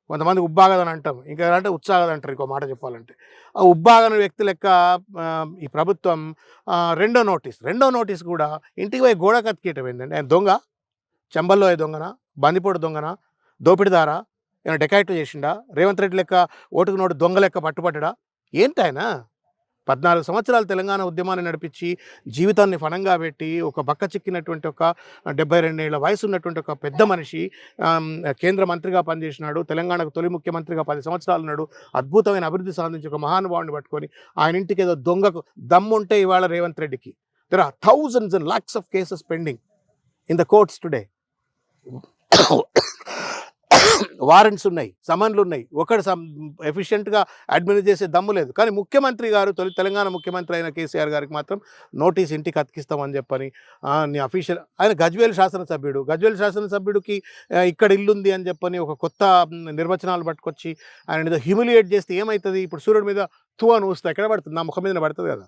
కొంతమంది ఉబ్బాగదని అంటాం. ఇంకా అంటే ఉత్సాగదంటారు ఇంకో మాట చెప్పాలంటే. ఆ ఉబ్బాగని వ్యక్తి లెక్క ఈ ప్రభుత్వం రెండో నోటీస్ కూడా ఇంటికి పోయి గోడ కతికేయటం ఏందండి? ఆయన దొంగ? చంబల్లోయ దొంగనా? బందిపోటు దొంగనా? దోపిడిదారా? ఏమైనా డకాయిట్లు చేసిండా? రేవంత్ రెడ్డి లెక్క ఓటుకు నోటు దొంగ లెక్క పట్టుబట్టడా? ఏంటాయన? 14 సంవత్సరాలు తెలంగాణ ఉద్యమాన్ని నడిపించి, జీవితాన్ని ఫణంగా పెట్టి, ఒక బక్క చిక్కినటువంటి ఒక 72 ఏళ్ల వయసున్నటువంటి ఒక పెద్ద మనిషి కేంద్ర మంత్రిగా పనిచేసినాడు. తెలంగాణకు తొలి ముఖ్యమంత్రిగా 10 సంవత్సరాలున్నాడు. అద్భుతమైన అభివృద్ధి సాధించి ఒక మహానుభావుడిని పట్టుకొని, ఆయన ఇంటికి ఏదో దొంగకు దమ్ముంటే ఇవాళ రేవంత్ రెడ్డికి. There are thousands and lakhs of cases pending in the courts today. Warrants ఉన్నాయి, సమన్లు ఉన్నాయి. ఒకటి ఎఫిషియెంట్గా అడ్మినిట్ చేసే దమ్ము లేదు. కానీ ముఖ్యమంత్రి గారు, తొలి తెలంగాణ ముఖ్యమంత్రి అయిన కేసీఆర్ గారికి మాత్రం నోటీస్ ఇంటికి అతికిస్తామని చెప్పని నీ అఫీషియల్ ఆయన గజ్వేల్ శాసనసభ్యుడు. గజ్వేల్ శాసనసభ్యుడికి ఇక్కడ ఇల్లుంది అని చెప్పని ఒక కొత్త నిర్వచనాలు పట్టుకొచ్చి ఆయన ఏదో హ్యూమిలియేట్ చేస్తే ఏమవుతుంది? ఇప్పుడు సూర్యుడి మీద తువా నూస్తే ఎక్కడ పడుతుంది? నా ముఖం మీద పడుతుంది కదా.